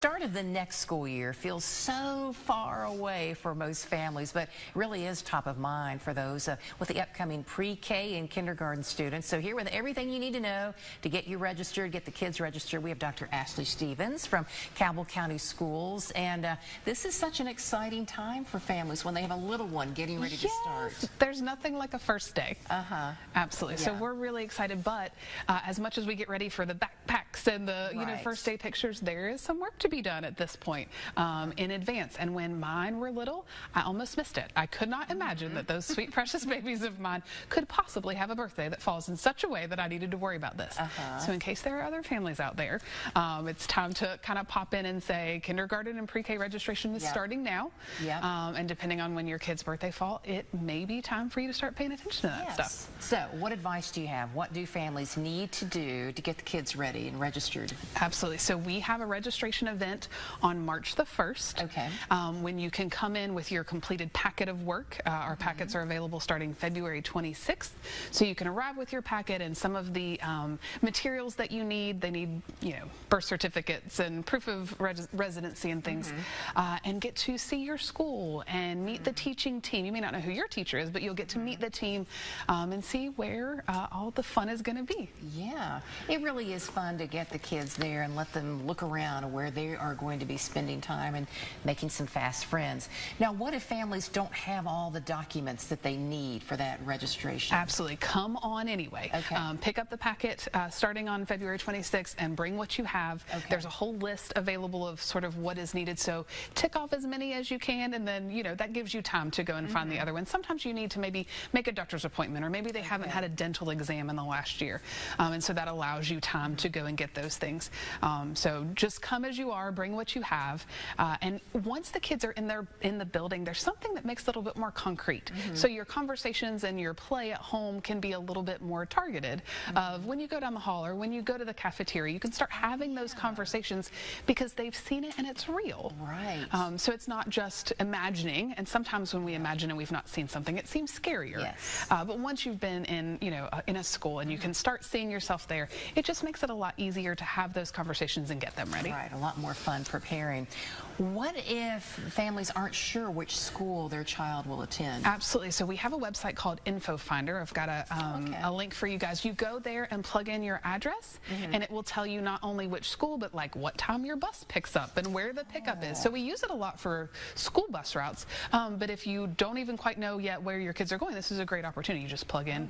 Start of the next school year feels so far away for most families, but really is top of mind for those with the upcoming pre-K and kindergarten students. So here with everything you need to know to get you registered, get the kids registered, we have Dr. Ashley Stevens from Cabell County Schools. And this is such an exciting time for families when they have a little one getting ready to start. There's nothing like a first day. Absolutely. Yeah. So we're really excited, but as much as we get ready for the backpacks and the first day pictures, there is some work to be done at this point in advance. And when mine were little, I almost missed it. I could not imagine that those sweet precious babies of mine could possibly have a birthday that falls in such a way that I needed to worry about this. So in case there are other families out there, it's time to kind of pop in and say kindergarten and pre-K registration is starting now. And depending on when your kid's birthday fall, it may be time for you to start paying attention to that stuff. So what advice do you have? What do families need to do to get the kids ready and registered? Absolutely. So we have a registration event on March the 1st, when you can come in with your completed packet of work. Our packets are available starting February 26th, so you can arrive with your packet and some of the materials that you need. They need, birth certificates and proof of residency and things, and get to see your school and meet the teaching team. You may not know who your teacher is, but you'll get to meet the team and see where all the fun is going to be. Yeah, it really is fun to get the kids there and let them look around where they are going to be spending time and making some fast friends. Now, what if families don't have all the documents that they need for that registration? Absolutely. Come on anyway. Pick up the packet starting on February 26th and bring what you have. There's a whole list available of sort of what is needed, so tick off as many as you can, and then that gives you time to go and find the other ones. Sometimes you need to maybe make a doctor's appointment, or maybe they haven't had a dental exam in the last year, and so that allows you time to go and get those things. So just come as you are, bring what you have, and once the kids are in the building, there's something that makes it a little bit more concrete. So your conversations and your play at home can be a little bit more targeted. Of when you go down the hall or when you go to the cafeteria, you can start having those conversations because they've seen it and it's real. So it's not just imagining, and sometimes when we imagine and we've not seen something, it seems scarier. But once you've been in in a school and you can start seeing yourself there, it just makes it a lot easier to have those conversations and get them ready. A lot more fun preparing. What if families aren't sure which school their child will attend? Absolutely. So we have a website called Info Finder. I've got a link for you guys. You go there and plug in your address, and it will tell you not only which school, but like what time your bus picks up and where the pickup is. So we use it a lot for school bus routes. But if you don't even quite know yet where your kids are going, this is a great opportunity. You just plug in,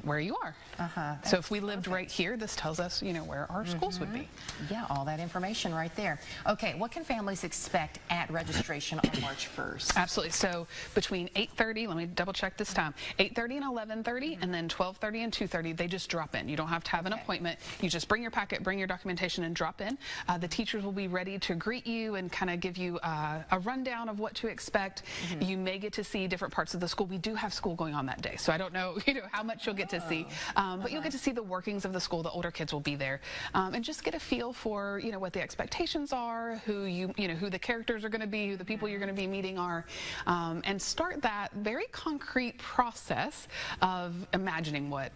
where you are. So if we lived right here, this tells us, where our schools would be. Yeah, all that information right there. Okay, what can families expect at registration on March 1st? Absolutely. So between 8:30, let me double check this time, 8:30 and 11:30, and then 12:30 and 2:30, they just drop in. You don't have to have an appointment. You just bring your packet, bring your documentation, and drop in. The teachers will be ready to greet you and kind of give you a rundown of what to expect. You may get to see different parts of the school. We do have school going on that day, so I don't know, how much you'll get to see, but you'll get to see the workings of the school. The older kids will be there, and just get a feel for what the expectations are, who who the characters are going to be, who the people you're going to be meeting are, and start that very concrete process of imagining what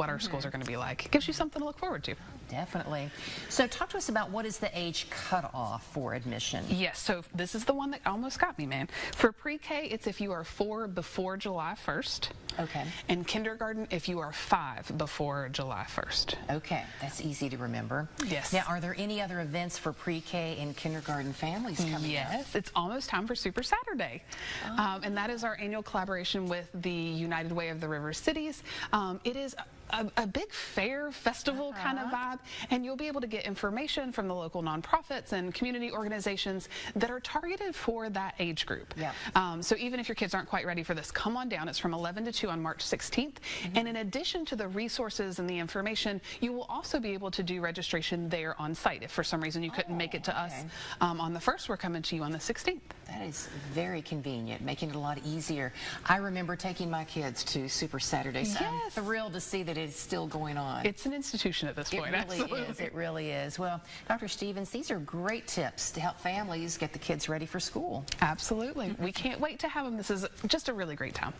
our schools are going to be like. It gives you something to look forward to. Definitely. So talk to us about what is the age cutoff for admission? Yes, so this is the one that almost got me, man. For pre-K, it's if you are 4 before July 1st. And kindergarten, if you are 5 before July 1st. Okay, that's easy to remember. Yes. Now, are there any other events for pre-K and kindergarten families coming up? Yes, it's almost time for Super Saturday. And that is our annual collaboration with the United Way of the River Cities. It is a big fair festival kind of vibe, and you'll be able to get information from the local nonprofits and community organizations that are targeted for that age group. So even if your kids aren't quite ready for this, come on down. It's from 11 to 2 on March 16th. And in addition to the resources and the information, you will also be able to do registration there on site. If for some reason you couldn't make it to us on the 1st, we're coming to you on the 16th. That is very convenient, making it a lot easier. I remember taking my kids to Super Saturday, so I'm thrilled to see that it's still going on. It's an institution at this point. It really is. It really is. Well, Dr. Stevens, these are great tips to help families get the kids ready for school. Absolutely. We can't wait to have them. This is just a really great time.